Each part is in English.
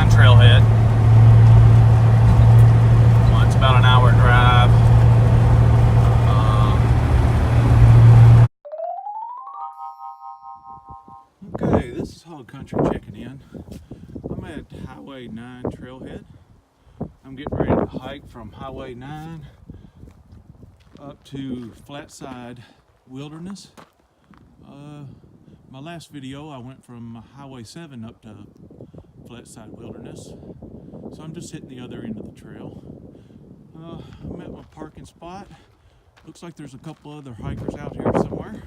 down Trailhead. Well, it's about an hour drive. Okay, this is Hogg Country checking in. I'm at Highway 9 Trailhead. I'm getting ready to hike from Highway 9 up to Flatside Wilderness. My last video I went from Highway 7 up to Flatside Wilderness, so I'm just hitting the other end of the trail. I'm at my parking spot. Looks like there's a couple other hikers out here somewhere.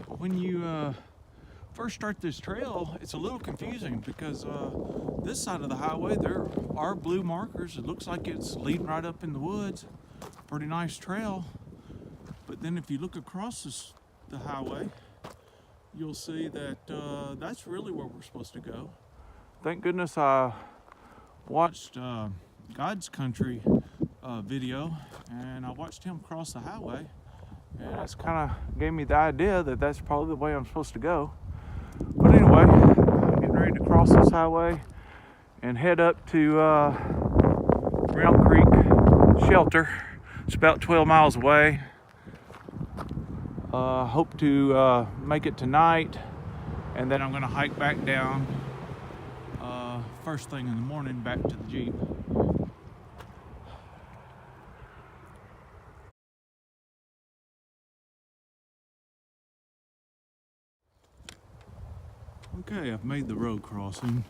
When you first start this trail, it's a little confusing because this side of the highway there are blue markers. It looks like it's leading right up in the woods. Pretty nice trail. But then if you look across the highway, you'll see that that's really where we're supposed to go. Thank goodness I watched God's Country video, and I watched him cross the highway, and that's kind of gave me the idea that that's probably the way I'm supposed to go. But anyway, I'm getting ready to cross this highway and head up to Round Creek Shelter. It's about 12 miles away. Hope to make it tonight, and then I'm going to hike back down first thing in the morning back to the Jeep. Okay, I've made the road crossing,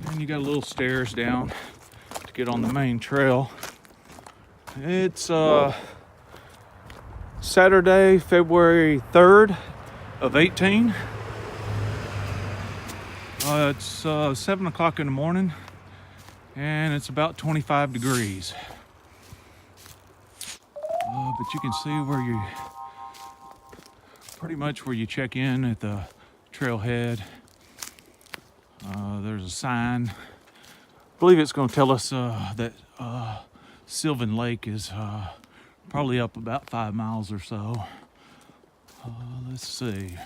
and you got a little stairs down to get on the main trail. It's Saturday, February 3rd of 18. It's 7 o'clock in the morning, and it's about 25 degrees. But you can see where you, pretty much where you check in at the trailhead. There's a sign. I believe it's going to tell us that Sylvan Lake is probably up about 5 miles or so. Let's see.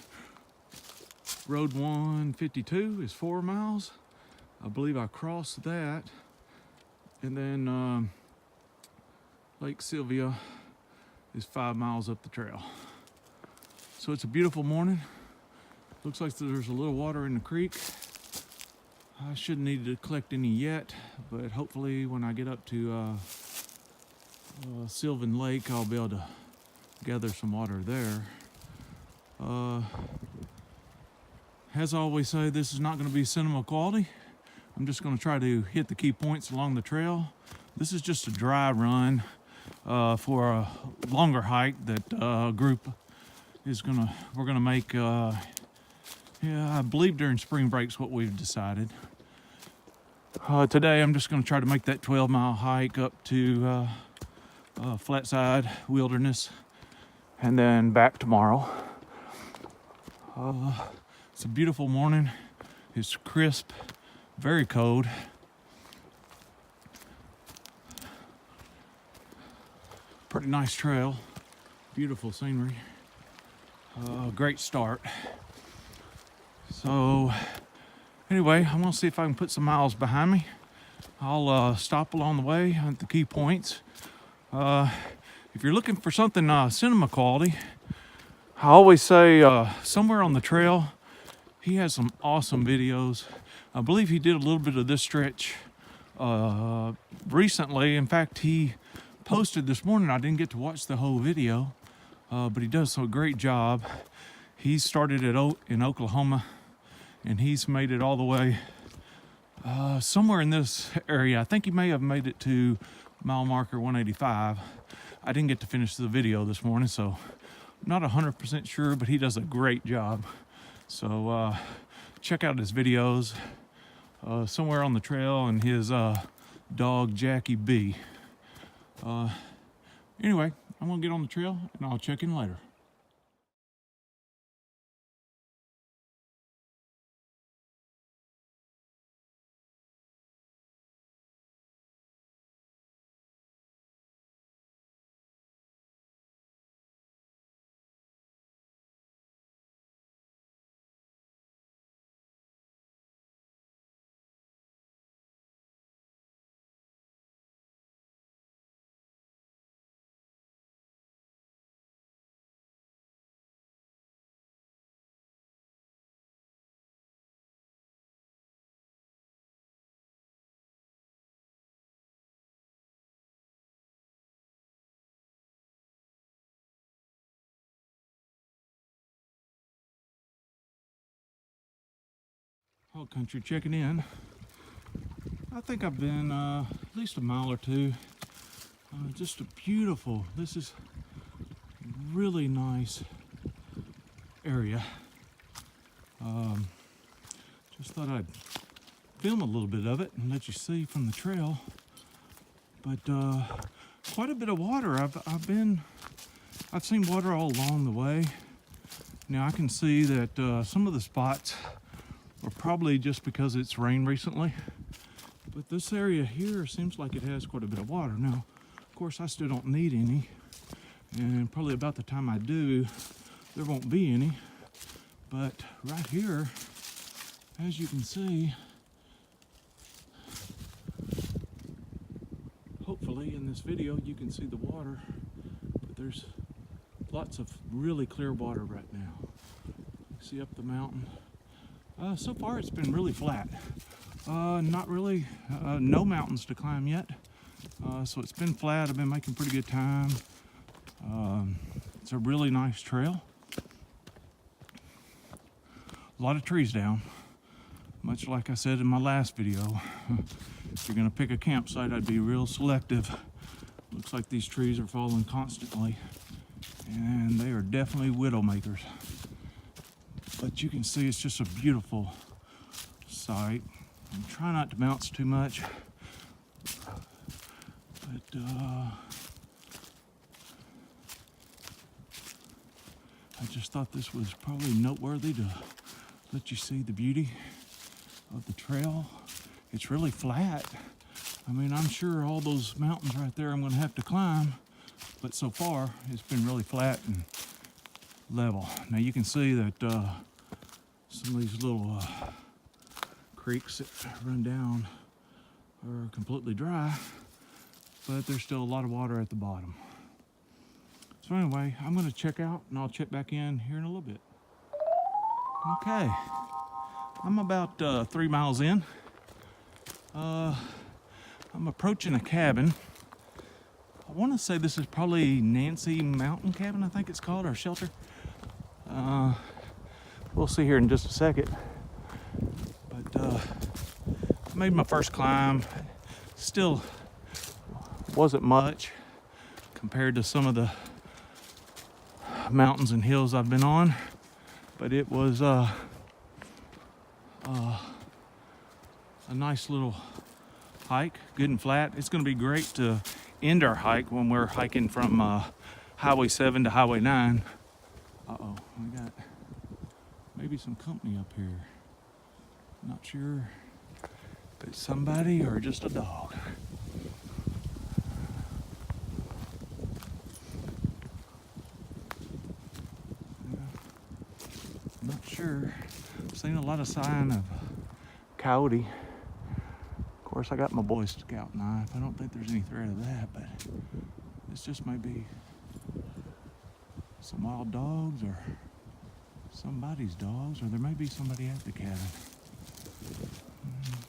Road 152 is 4 miles. I believe I crossed that. And then Lake Sylvia is 5 miles up the trail. So it's a beautiful morning. Looks like there's a little water in the creek. I shouldn't need to collect any yet, but hopefully when I get up to Sylvan Lake, I'll be able to gather some water there. As I always say, this is not going to be cinema quality. I'm just going to try to hit the key points along the trail. This is just a dry run for a longer hike that group is we're gonna make. Yeah, I believe during spring break's what we've decided. Today I'm just going to try to make that 12-mile hike up to Flatside Wilderness, and then back tomorrow. It's a beautiful morning. It's crisp, very cold. Pretty nice trail, beautiful scenery, great start. So anyway, I'm gonna see if I can put some miles behind me. I'll stop along the way at the key points. If you're looking for something cinema quality, I always say Somewhere on the Trail. He has some awesome videos. I believe he did a little bit of this stretch recently. In fact, he posted this morning. I didn't get to watch the whole video, but he does a great job. He started in Oklahoma, and he's made it all the way somewhere in this area. I think he may have made it to mile marker 185. I didn't get to finish the video this morning, so I'm not 100% sure, but he does a great job. So check out his videos, Somewhere on the Trail, and his dog Jackie B. Anyway, I'm gonna get on the trail and I'll check in later. Hog country checking in. I think I've been at least a mile or two. Just a beautiful, this is really nice area. Just thought I'd film a little bit of it and let you see from the trail. But quite a bit of water. I've seen water all along the way. Now I can see that some of the spots are probably just because it's rained recently. But this area here seems like it has quite a bit of water. Now, of course, I still don't need any. And probably about the time I do, there won't be any. But right here, as you can see, hopefully in this video you can see the water, but there's lots of really clear water right now. See up the mountain. So far it's been really flat. Not really, no mountains to climb yet. So it's been flat. I've been making pretty good time. It's a really nice trail. A lot of trees down. Much like I said in my last video, if you're gonna pick a campsite, I'd be real selective. Looks like these trees are falling constantly, and they are definitely widow makers. But you can see it's just a beautiful sight. I'm trying not to bounce too much, but I just thought this was probably noteworthy to let you see the beauty of the trail. It's really flat. I mean, I'm sure all those mountains right there I'm going to have to climb, but so far it's been really flat and level. Now you can see that some of these little creeks that run down are completely dry, but there's still a lot of water at the bottom. So anyway, I'm going to check out and I'll check back in here in a little bit. Okay, I'm about 3 miles in. I'm approaching a cabin. I want to say this is probably Nancy Mountain Cabin, I think it's called, or shelter. We'll see here in just a second. But I made my first climb. Still wasn't much compared to some of the mountains and hills I've been on, but it was a nice little hike, good and flat. It's going to be great to end our hike when we're hiking from Highway 7 to Highway 9. Uh-oh, we got maybe some company up here. Not sure if it's somebody or just a dog. Not sure. I've seen a lot of sign of coyote. Of course, I got my Boy Scout knife. I don't think there's any threat of that, but this just may be some wild dogs or somebody's dogs, or there may be somebody at the cabin.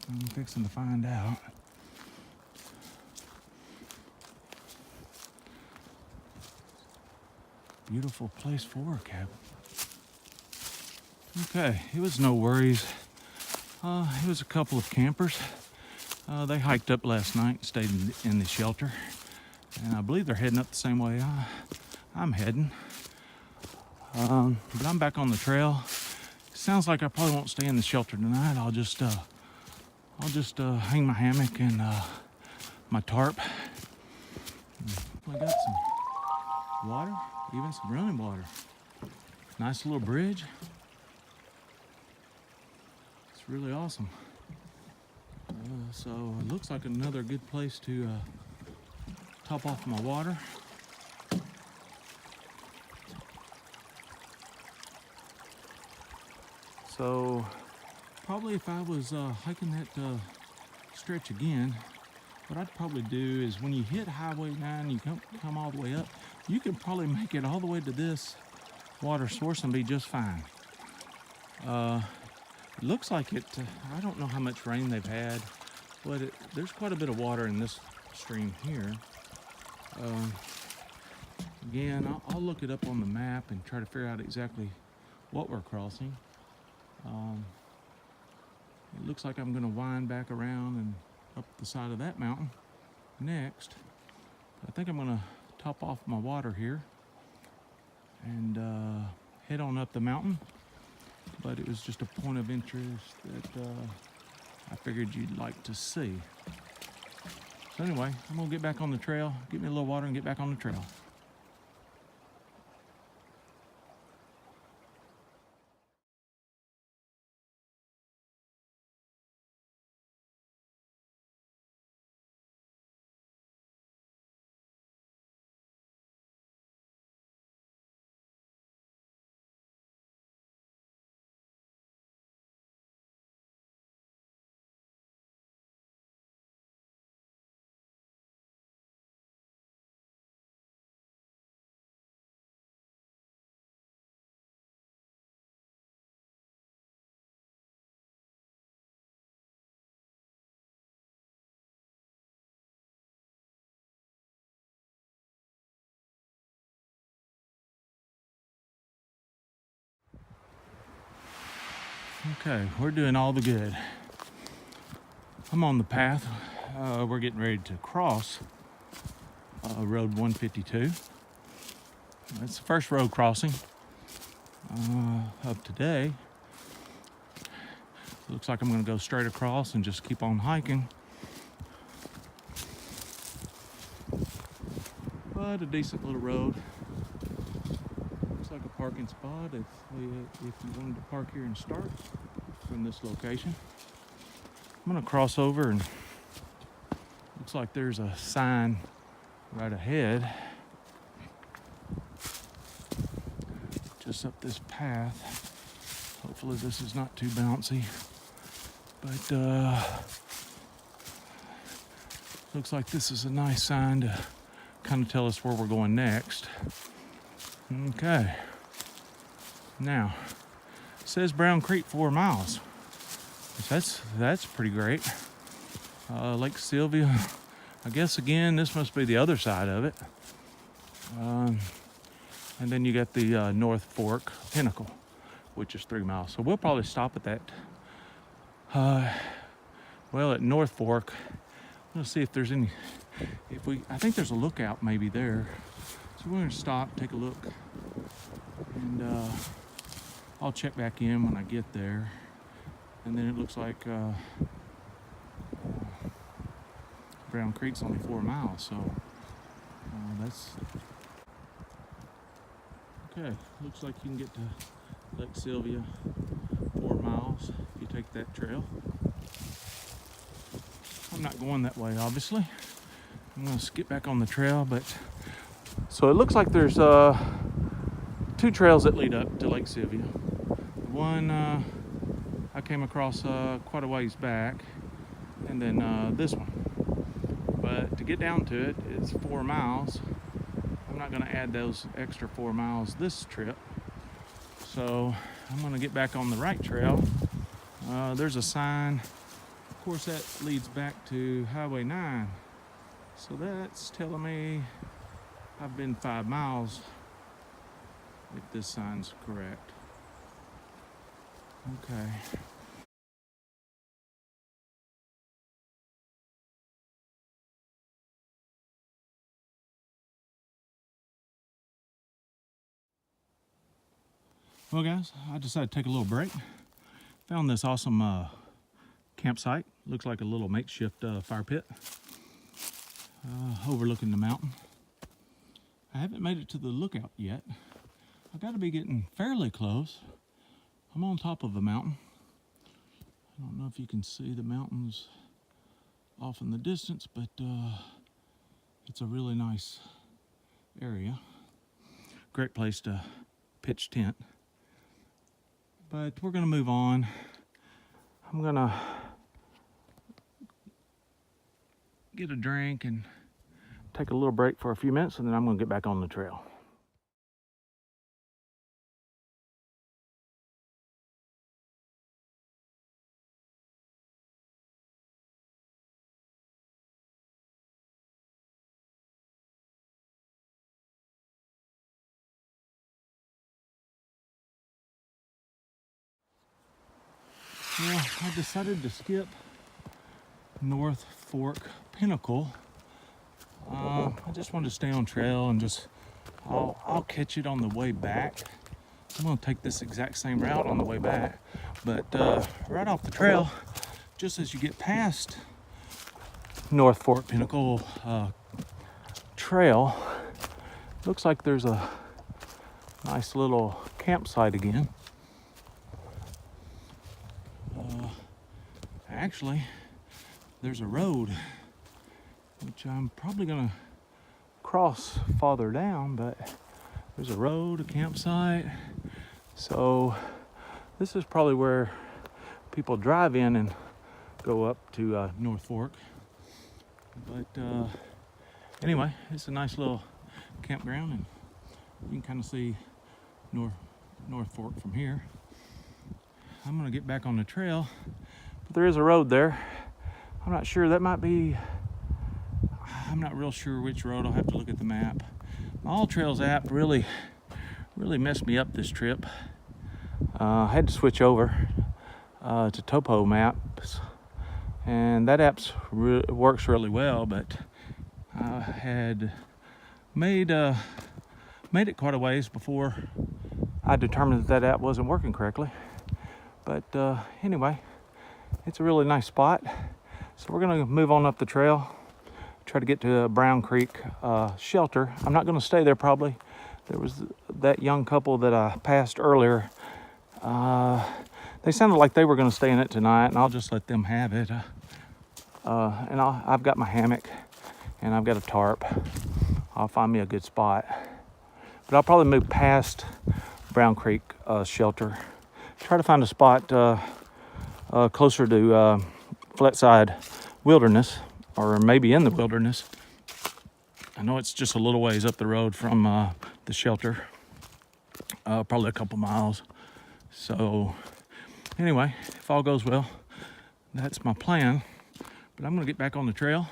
I'm fixing to find out. Beautiful place for a cabin. Okay, it was no worries. It was a couple of campers. They hiked up last night and stayed in the shelter. And I believe they're heading up the same way I'm heading. But I'm back on the trail. Sounds like I probably won't stay in the shelter tonight. I'll just hang my hammock and my tarp. I got some water, even some running water. Nice little bridge. It's really awesome. So it looks like another good place to top off my water. So probably if I was hiking that stretch again, what I'd probably do is when you hit Highway 9, you come all the way up, you can probably make it all the way to this water source and be just fine. It looks like it, I don't know how much rain they've had, but there's quite a bit of water in this stream here. Again, I'll look it up on the map and try to figure out exactly what we're crossing. It looks like I'm going to wind back around and up the side of that mountain next. I think I'm going to top off my water here and head on up the mountain. But it was just a point of interest that I figured you'd like to see. So anyway, I'm gonna get back on the trail, get me a little water and get back on the trail. Okay, we're doing all the good. I'm on the path. We're getting ready to cross Road 152. That's the first road crossing of today. Looks like I'm going to go straight across and just keep on hiking. But a decent little road. Looks like a parking spot if you wanted to park here and start from this location. I'm going to cross over, and looks like there's a sign right ahead. Just up this path. Hopefully this is not too bouncy. But looks like this is a nice sign to kind of tell us where we're going next. Okay. Now, it says Brown Creek 4 miles. That's pretty great. Lake Sylvia. I guess again, this must be the other side of it. And then you got the North Fork Pinnacle, which is 3 miles. So we'll probably stop at that. At North Fork, let's see if there's any. I think there's a lookout maybe there. So we're gonna stop, take a look, and I'll check back in when I get there. And then it looks like Brown Creek's only 4 miles, so that's okay. Looks like you can get to Lake Sylvia 4 miles if you take that trail. I'm not going that way, obviously. I'm gonna skip back on the trail, but so it looks like there's 2 trails that lead up to Lake Sylvia. One I came across quite a ways back, and then this one. But to get down to it, it's 4 miles. I'm not gonna add those extra 4 miles this trip. So I'm gonna get back on the right trail. There's a sign. Of course, that leads back to Highway 9. So that's telling me I've been 5 miles, if this sign's correct. Okay. Well, guys, I decided to take a little break. Found this awesome campsite. Looks like a little makeshift fire pit overlooking the mountain. I haven't made it to the lookout yet. I got to be getting fairly close. I'm on top of a mountain. I don't know if you can see the mountains off in the distance, but it's a really nice area. Great place to pitch tent. But we're gonna move on. I'm gonna get a drink and take a little break for a few minutes, and then I'm gonna get back on the trail. Well, I decided to skip North Fork Pinnacle. I just wanted to stay on trail and just, I'll catch it on the way back. I'm gonna take this exact same route on the way back, but right off the trail, just as you get past North Fork Pinnacle Trail, looks like there's a nice little campsite again. Actually, there's a road, which I'm probably gonna cross farther down, but there's a road, a campsite. So this is probably where people drive in and go up to North Fork. But anyway, it's a nice little campground, and you can kind of see North Fork from here. I'm gonna get back on the trail, but there is a road there. I'm not sure, that might be, I'm not real sure which road. I'll have to look at the map. My All Trails app really messed me up this trip. I had to switch over to Topo Maps, and that app works really well, but I had made it quite a ways before I determined that app wasn't working correctly. But anyway, it's a really nice spot. So we're gonna move on up the trail, try to get to Brown Creek shelter. I'm not gonna stay there probably. There was that young couple that I passed earlier. They sounded like they were gonna stay in it tonight, and I'll just let them have it. And I've got my hammock and I've got a tarp. I'll find me a good spot. But I'll probably move past Brown Creek shelter. Try to find a spot closer to Flatside Wilderness, or maybe in the wilderness. I know it's just a little ways up the road from the shelter, probably a couple miles. So anyway, if all goes well, that's my plan. But I'm gonna get back on the trail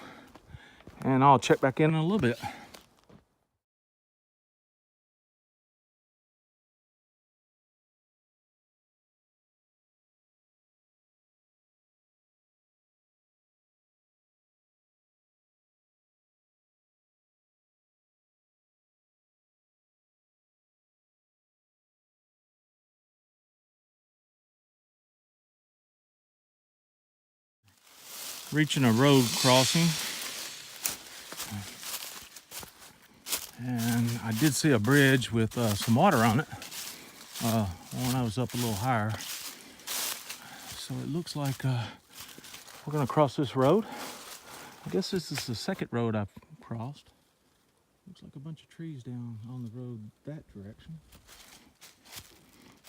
and I'll check back in a little bit. Reaching a road crossing, and I did see a bridge with some water on it when I was up a little higher. So it looks like we're gonna cross this road. I guess this is the second road I've crossed. Looks like a bunch of trees down on the road that direction.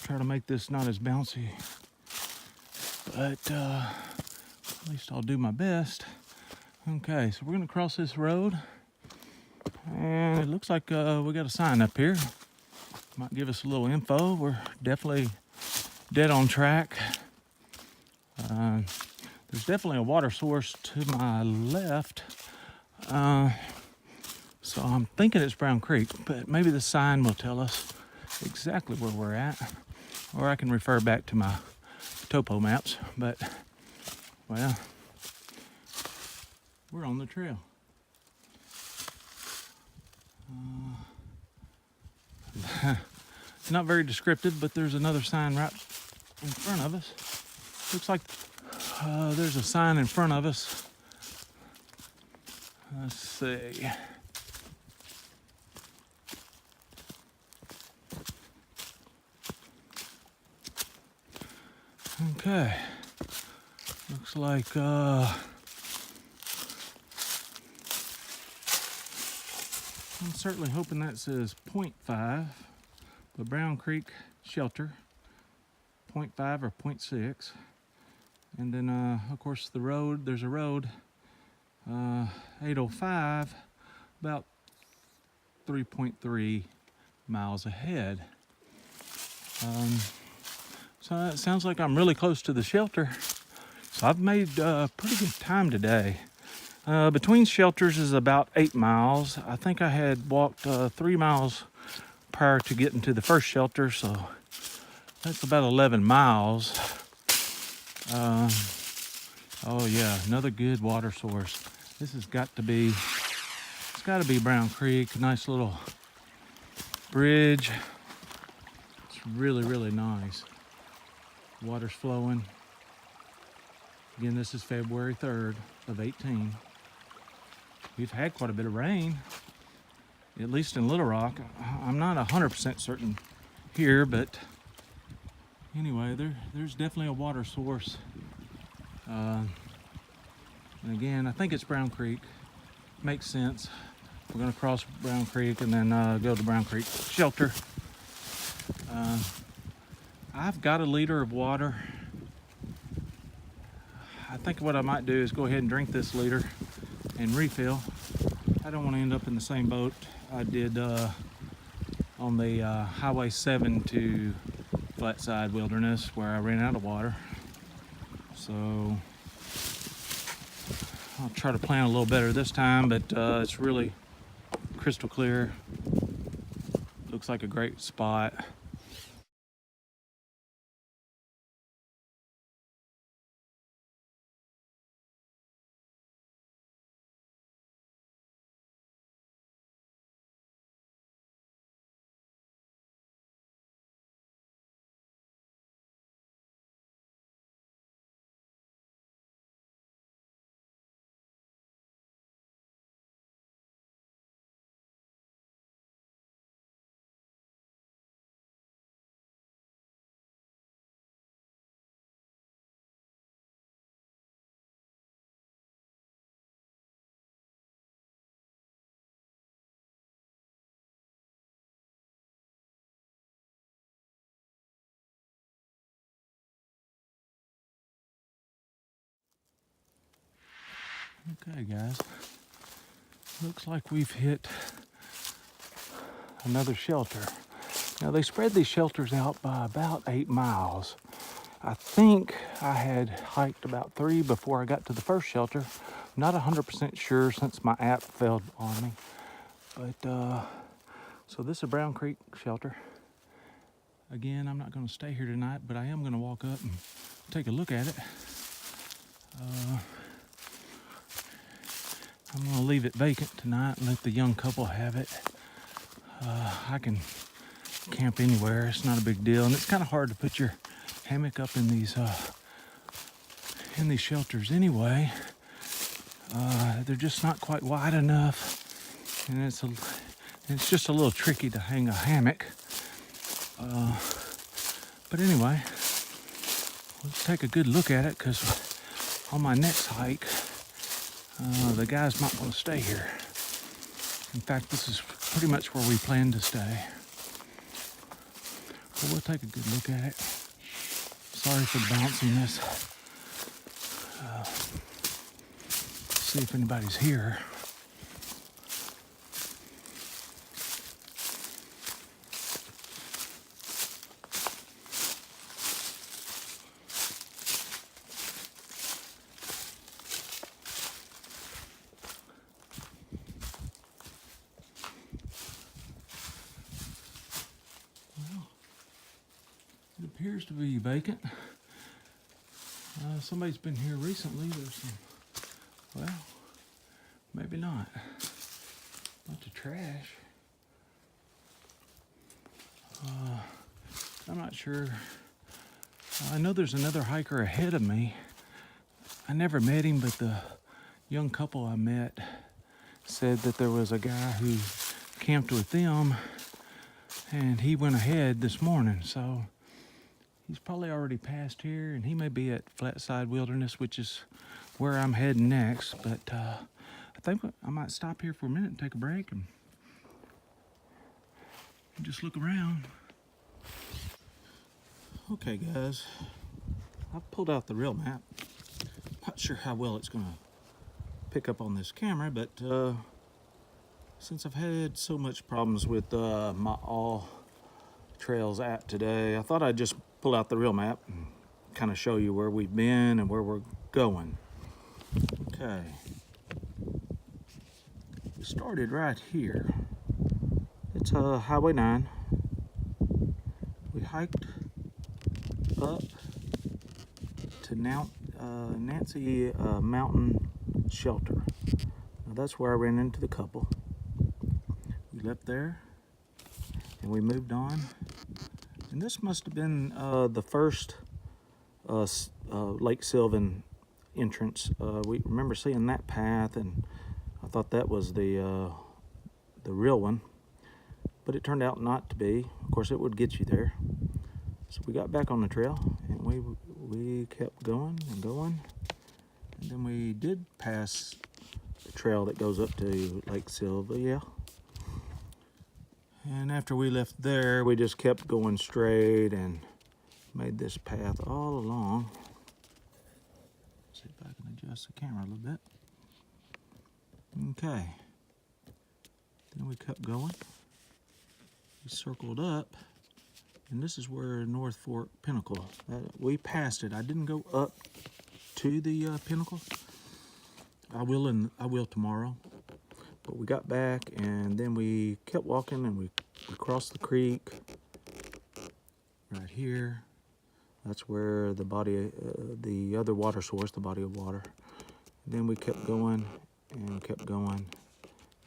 Try to make this not as bouncy, but at least I'll do my best. Okay, so we're gonna cross this road, and it looks like we got a sign up here. Might give us a little info. We're definitely dead on track. There's definitely a water source to my left. So I'm thinking it's Brown Creek, but maybe the sign will tell us exactly where we're at, or I can refer back to my topo maps. But well, we're on the trail. Not very descriptive, but there's another sign right in front of us. Looks like there's a sign in front of us. Let's see. Okay. Looks like I'm certainly hoping that says 0.5, the Brown Creek shelter, 0.5 or 0.6. And then of course the road, there's a road, 805, about 3.3 miles ahead. So it sounds like I'm really close to the shelter. So I've made pretty good time today. Between shelters is about 8 miles. I think I had walked 3 miles prior to getting to the first shelter, so that's about 11 miles. Oh yeah, another good water source. This has got to be, it's got to be Brown Creek. Nice little bridge. It's really, really nice. Water's flowing. Again, this is February 3rd of 18. We've had quite a bit of rain, at least in Little Rock. I'm not 100% certain here, but anyway, there's definitely a water source. And again, I think it's Brown Creek. Makes sense. We're gonna cross Brown Creek and then go to Brown Creek Shelter. I've got a liter of water. I think what I might do is go ahead and drink this liter and refill. I don't want to end up in the same boat I did on the Highway 7 to Flatside Wilderness, where I ran out of water. So I'll try to plan a little better this time, but it's really crystal clear. Looks like a great spot. Okay guys, looks like we've hit another shelter. Now they spread these shelters out by about 8 miles. I think I had hiked about 3 before I got to the first shelter. I'm not 100% sure since my app failed on me. But so this is Brown Creek Shelter. Again, I'm not gonna stay here tonight, but I am gonna walk up and take a look at it. I'm gonna leave it vacant tonight and let the young couple have it. I can camp anywhere, it's not a big deal. And it's kind of hard to put your hammock up in these shelters anyway. They're just not quite wide enough. And it's just a little tricky to hang a hammock. But anyway, let's take a good look at it, because on my next hike, the guys might want to stay here. In fact, this is pretty much where we plan to stay. So we'll take a good look at it. Sorry for the bounciness. See if anybody's here. It appears to be vacant. Somebody's been here recently. There's some, well, maybe not. Bunch of trash. I'm not sure. I know there's another hiker ahead of me. I never met him, but the young couple I met said that there was a guy who camped with them, and he went ahead this morning. So he's probably already passed here, and he may be at Flatside Wilderness, which is where I'm heading next. But I think I might stop here for a minute and take a break and just look around. Okay guys, I've pulled out the real map. Not sure how well it's gonna pick up on this camera, but since I've had so much problems with my All Trails app today, I thought I'd just pull out the real map and kind of show you where we've been and where we're going. Okay, we started right here. It's Highway 9. We hiked up to to Nancy Mountain Shelter. Now that's where I ran into the couple. We left there and we moved on. And this must have been the first Lake Sylvan entrance. We remember seeing that path, and I thought that was the real one, but it turned out not to be. Of course, it would get you there. So we got back on the trail, and we kept going and going, and then we did pass the trail that goes up to Lake Sylvia. And after we left there, we just kept going straight and made this path all along. See if I can adjust the camera a little bit. Okay. Then we kept going. We circled up, and this is where North Fork Pinnacle. We passed it. I didn't go up to the pinnacle. I will tomorrow. But we got back, and then we kept walking, and we crossed the creek right here. That's where the body, the other water source, the body of water. And then we kept going and kept going,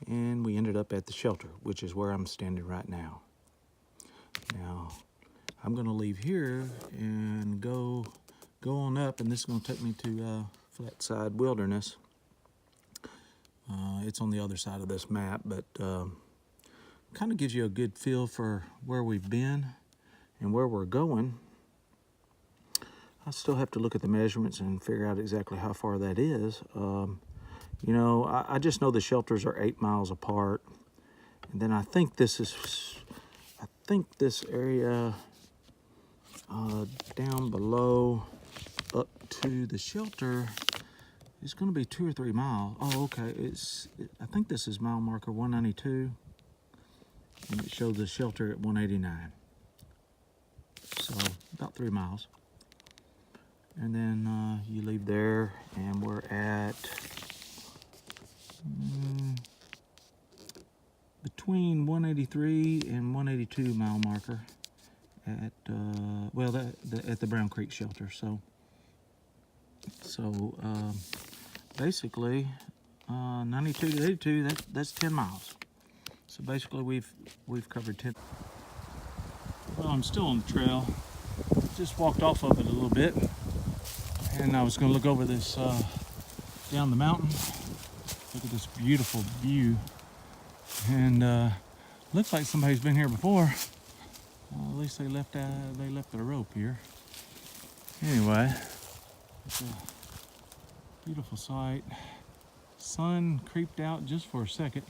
and we ended up at the shelter, which is where I'm standing right now. Now, I'm gonna leave here and go on up, and this is gonna take me to Flatside Wilderness. It's on the other side of this map, but kind of gives you a good feel for where we've been and where we're going. I still have to look at the measurements and figure out exactly how far that is. You know, I just know the shelters are 8 miles apart, and then I think this area down below up to the shelter is going to be 2 or 3 miles. Oh, okay. I think this is mile marker 192, and it shows the shelter at 189. So about 3 miles. And then you leave there, and we're at between 183 and 182 mile marker at at the Brown Creek shelter. So basically 92 to 82, that's 10 miles. So basically we've covered 10. Well, I'm still on the trail. Just walked off of it a little bit, and I was going to look over this down the mountain. Look at this beautiful view, and looks like somebody's been here before. At least they left the rope here. Anyway, it's a beautiful sight. Sun creeped out just for a second,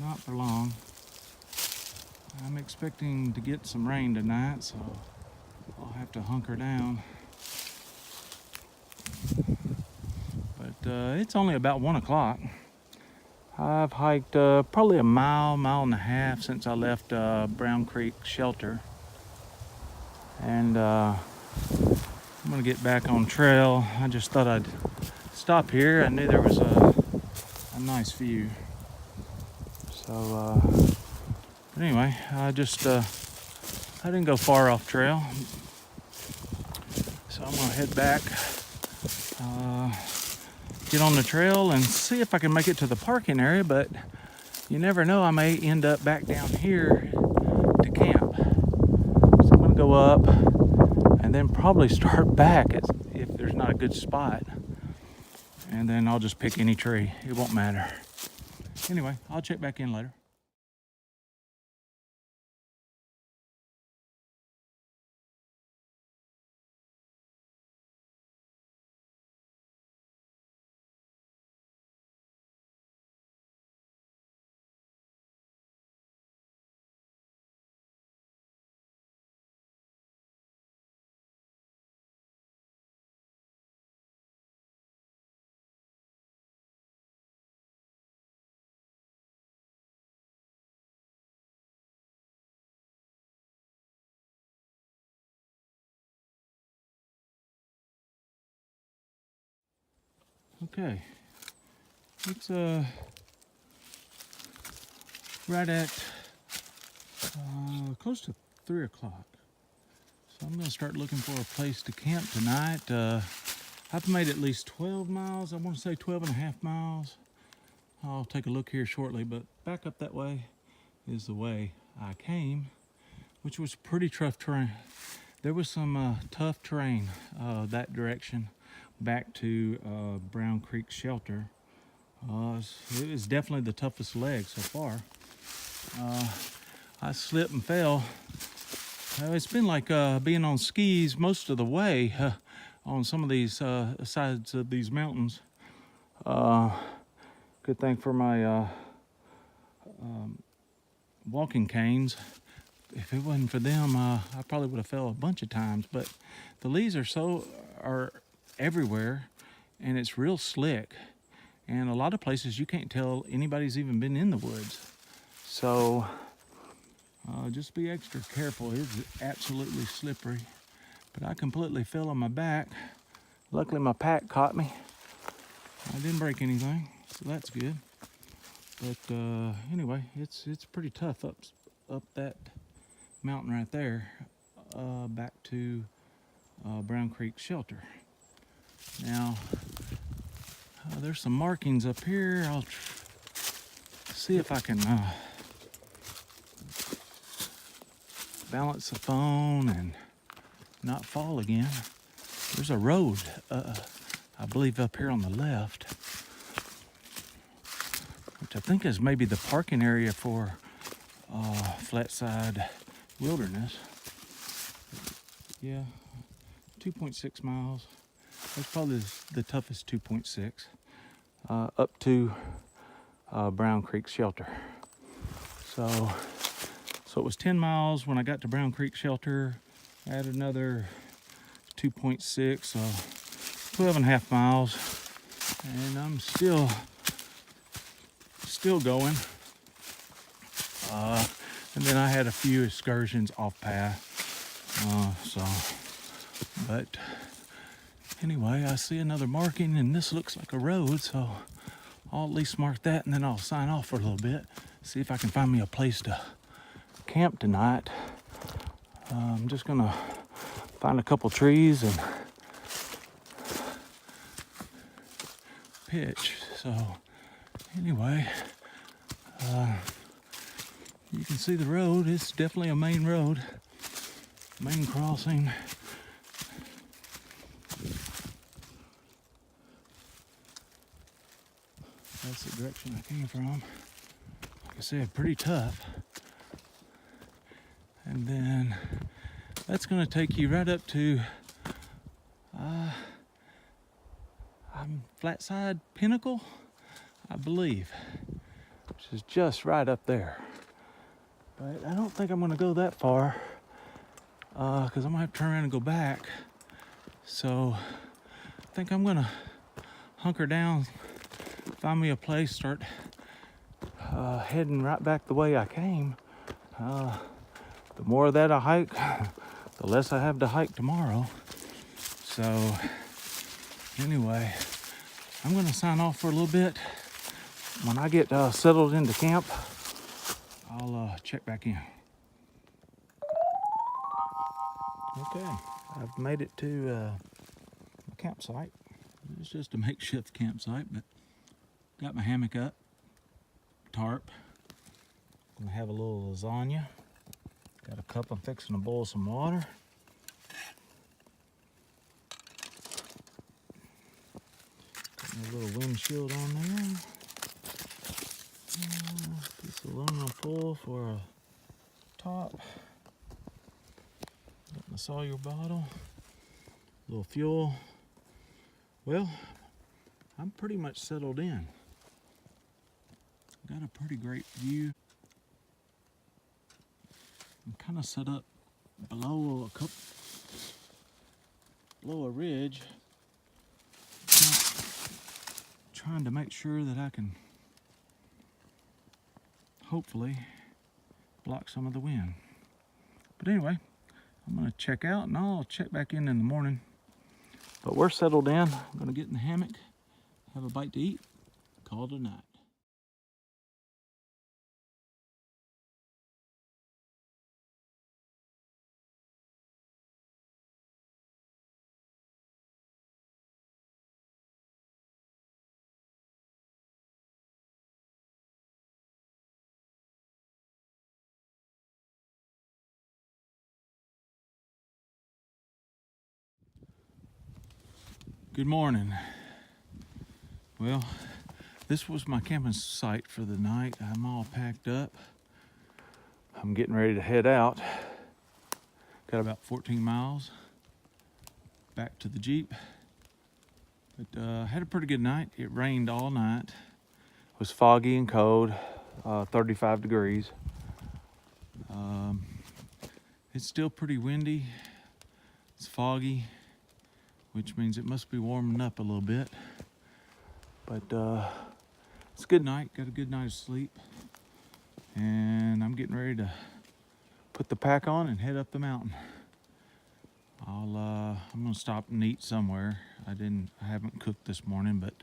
not for long. I'm expecting to get some rain tonight, so I'll have to hunker down. But it's only about 1 o'clock. I've hiked probably a mile and a half since I left Brown Creek shelter. And I'm gonna get back on trail. I just thought I'd stop here. I knew there was a nice view. So, but anyway, I didn't go far off trail. So I'm gonna head back, get on the trail and see if I can make it to the parking area, but you never know, I may end up back down here to camp. So I'm gonna go up and then probably start back if there's not a good spot. And then I'll just pick any tree, it won't matter. Anyway, I'll check back in later. Okay, it's right at close to 3 o'clock. So I'm gonna start looking for a place to camp tonight. I've made at least 12 miles. I want to say 12 and a half miles. I'll take a look here shortly, but back up that way is the way I came, which was pretty tough terrain. There was some tough terrain that direction back to Brown Creek Shelter. It was definitely the toughest leg so far. I slipped and fell. It's been like being on skis most of the way on some of these sides of these mountains. Good thing for my walking canes. If it wasn't for them, I probably would have fell a bunch of times. But the leaves are everywhere, and it's real slick. And a lot of places you can't tell anybody's even been in the woods. So just be extra careful. It's absolutely slippery. But I completely fell on my back. Luckily my pack caught me. I didn't break anything, so that's good. But anyway, it's pretty tough up that mountain right there, back to Brown Creek Shelter. Now, there's some markings up here. I'll see if I can balance the phone and not fall again. There's a road, I believe up here on the left, which I think is maybe the parking area for Flatside Wilderness. Yeah, 2.6 miles. That's probably the toughest 2.6 up to Brown Creek Shelter. So it was 10 miles when I got to Brown Creek Shelter. Add another 2.6, so 12 and a half miles. And I'm still going. And then I had a few excursions off path. But anyway, I see another marking, and this looks like a road, so I'll at least mark that, and then I'll sign off for a little bit, see if I can find me a place to camp tonight. I'm just gonna find a couple trees and pitch. So anyway, you can see the road. It's definitely a main road, main crossing. That's the direction I came from. Like I said, pretty tough. And then that's going to take you right up to Flatside Pinnacle, I believe, which is just right up there. But I don't think I'm going to go that far because I'm going to have to turn around and go back. So I think I'm going to hunker down, find me a place, start heading right back the way I came. The more of that I hike, the less I have to hike tomorrow. So anyway, I'm going to sign off for a little bit. When I get settled into camp, I'll check back in. Okay, I've made it to a campsite. It's just a makeshift campsite, but got my hammock up, tarp. Gonna have a little lasagna. Got a cup, I'm fixing to boil some water. Got a little windshield on there. Piece of aluminum foil for a top. Got my Sawyer bottle. A little fuel. Well, I'm pretty much settled in. Got a pretty great view. I'm kind of set up below a ridge, trying to make sure that I can hopefully block some of the wind. But anyway, I'm going to check out and I'll check back in the morning. But we're settled in. I'm going to get in the hammock, have a bite to eat, call it a night. Good morning. Well, this was my camping site for the night. I'm all packed up. I'm getting ready to head out. Got about 14 miles back to the Jeep. But had a pretty good night. It rained all night. It was foggy and cold, 35 degrees. It's still pretty windy. It's foggy, which means it must be warming up a little bit. But it's a good night. Got a good night of sleep. And I'm getting ready to put the pack on and head up the mountain. I'm gonna stop and eat somewhere. I haven't cooked this morning, but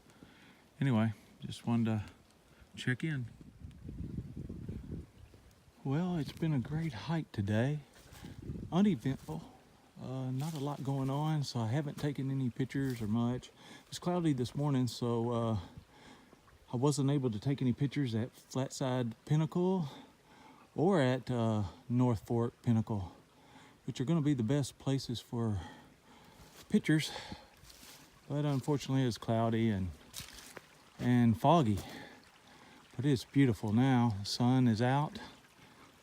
anyway, just wanted to check in. Well, it's been a great hike today. Uneventful. Not a lot going on, so I haven't taken any pictures or much. It was cloudy this morning, so I wasn't able to take any pictures at Flatside Pinnacle or at North Fork Pinnacle, which are going to be the best places for pictures. But unfortunately, it's cloudy and foggy. But it's beautiful now. The sun is out.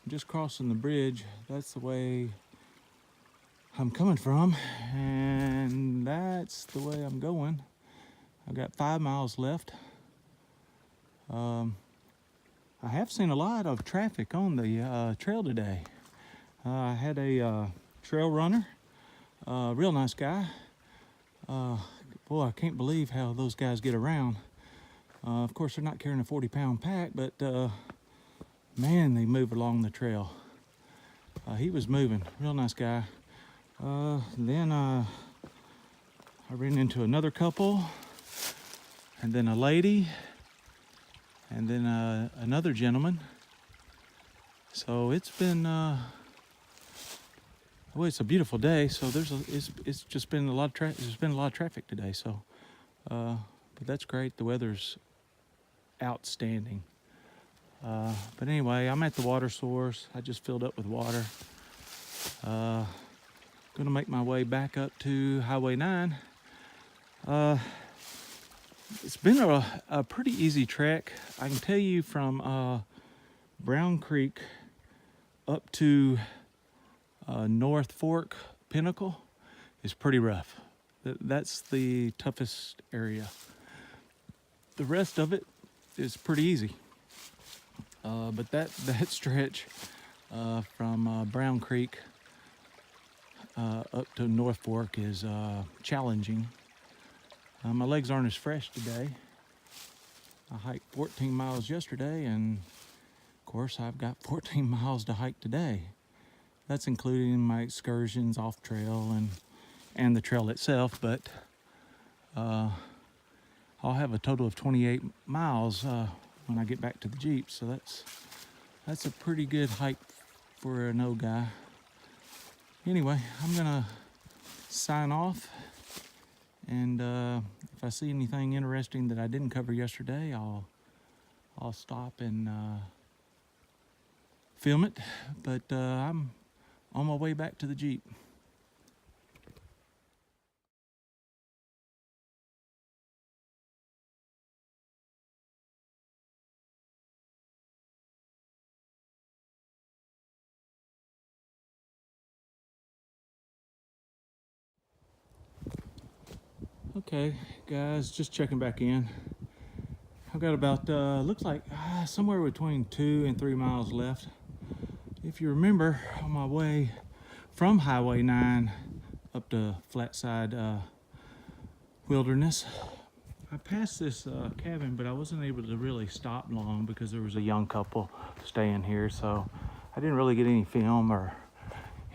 I'm just crossing the bridge. That's the way I'm coming from, and that's the way I'm going. I've got 5 miles left. I have seen a lot of traffic on the trail today. I had a trail runner, real nice guy. Boy, I can't believe how those guys get around. Of course, they're not carrying a 40-pound pack, but man, they move along the trail. He was moving, real nice guy. Then I ran into another couple, and then a lady, and then another gentleman. So it's been well, it's a beautiful day. So it's just been a lot of traffic. There's been a lot of traffic today. So, but that's great. The weather's outstanding. But anyway, I'm at the water source. I just filled up with water. Gonna make my way back up to Highway 9. It's been a pretty easy trek. I can tell you from Brown Creek up to North Fork Pinnacle is pretty rough. That's the toughest area. The rest of it is pretty easy. But that stretch from Brown Creek up to North Fork is challenging. My legs aren't as fresh today. I hiked 14 miles yesterday, and of course I've got 14 miles to hike today. That's including my excursions off trail and the trail itself, but I'll have a total of 28 miles when I get back to the Jeep, so that's a pretty good hike for an old guy. Anyway, I'm gonna sign off, and if I see anything interesting that I didn't cover yesterday, I'll stop and film it. But I'm on my way back to the Jeep. Okay, guys, just checking back in. I've got about, looks like somewhere between 2 and 3 miles left. If you remember, on my way from Highway 9 up to Flatside Wilderness, I passed this cabin, but I wasn't able to really stop long because there was a young couple staying here, so I didn't really get any film or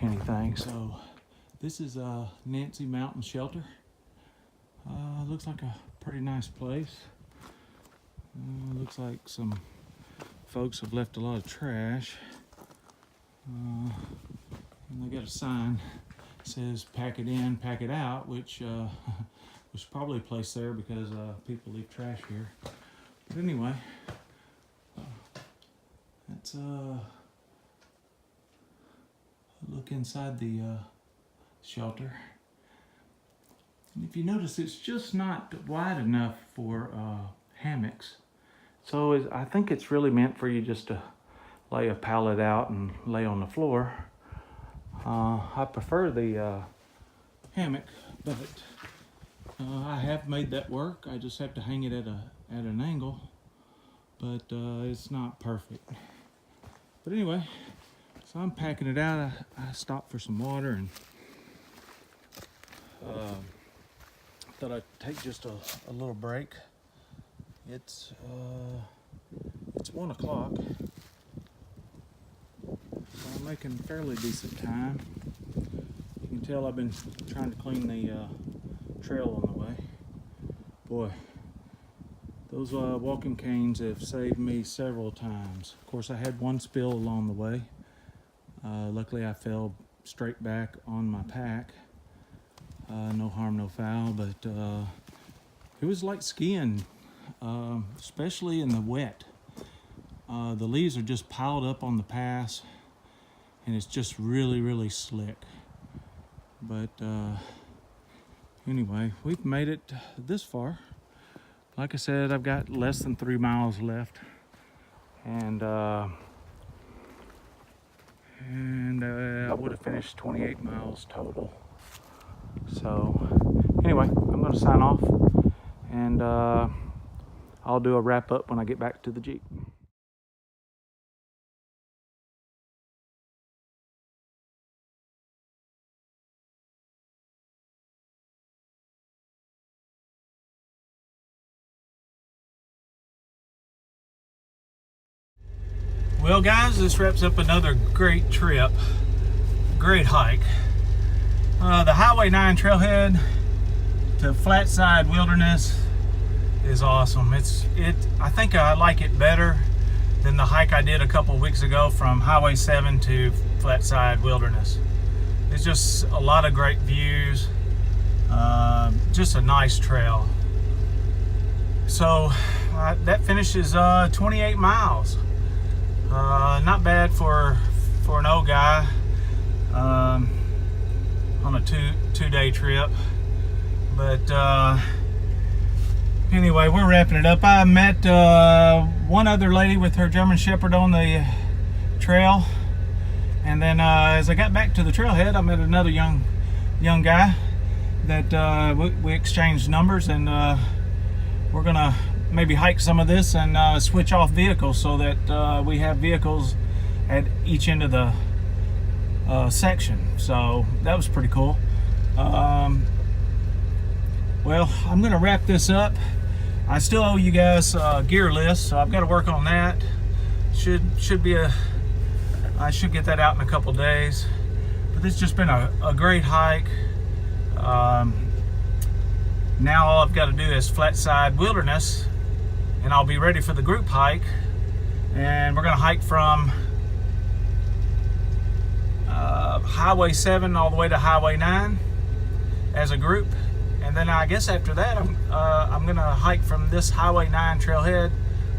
anything. So this is Nancy Mountain Shelter. Looks like a pretty nice place. Looks like some folks have left a lot of trash. And they got a sign that says pack it in, pack it out, which was probably placed there because people leave trash here. But anyway, that's a look inside the shelter. If you notice, it's just not wide enough for hammocks. So I think it's really meant for you just to lay a pallet out and lay on the floor. I prefer the hammock, but I have made that work. I just have to hang it at an angle, but it's not perfect. But anyway, so I'm packing it out. I stopped for some water and thought I'd take just a little break. It's 1 o'clock, so I'm making fairly decent time. You can tell I've been trying to clean the trail on the way. Boy, those walking canes have saved me several times. Of course, I had one spill along the way. Luckily, I fell straight back on my pack. No harm, no foul, but it was like skiing, especially in the wet. The leaves are just piled up on the pass, and it's just really, really slick. But anyway, we've made it this far. Like I said, I've got less than 3 miles left, and I would have finished 28 miles total. So anyway, I'm going to sign off, and I'll do a wrap up when I get back to the Jeep. Well guys, this wraps up another great trip, great hike. The Highway 9 Trailhead to Flatside Wilderness is awesome. I think I like it better than the hike I did a couple weeks ago from Highway 7 to Flatside Wilderness. It's just a lot of great views, just a nice trail. So that finishes 28 miles. Not bad for an old guy on a two-day trip. But anyway, we're wrapping it up. I met one other lady with her German Shepherd on the trail, and then as I got back to the trailhead, I met another young guy that we exchanged numbers, and we're gonna maybe hike some of this and switch off vehicles so that we have vehicles at each end of the section. So that was pretty cool. Well, I'm gonna wrap this up. I still owe you guys a gear list, so I've got to work on that. I should get that out in a couple days. But this has just been a great hike. Now all I've got to do is Flatside Wilderness, and I'll be ready for the group hike. And we're gonna hike from Highway 7 all the way to Highway 9 as a group. And then I guess after that, I'm gonna hike from this Highway 9 trailhead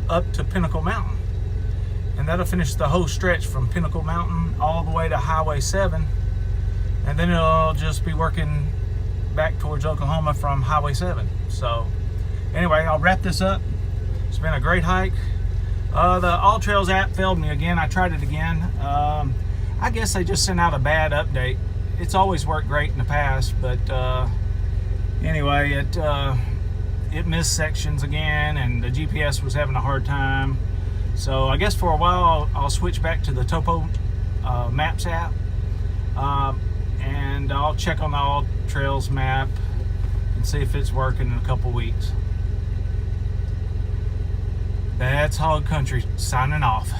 up to Pinnacle Mountain. And that'll finish the whole stretch from Pinnacle Mountain all the way to Highway 7. And then it'll just be working back towards Oklahoma from Highway 7. So anyway, I'll wrap this up. It's been a great hike. The All Trails app failed me again. I tried it again. I guess they just sent out a bad update. It's always worked great in the past, but anyway, it missed sections again, and the GPS was having a hard time. So I guess for a while I'll switch back to the Topo Maps app, and I'll check on the All Trails map and see if it's working in a couple weeks. That's Hogg Country signing off.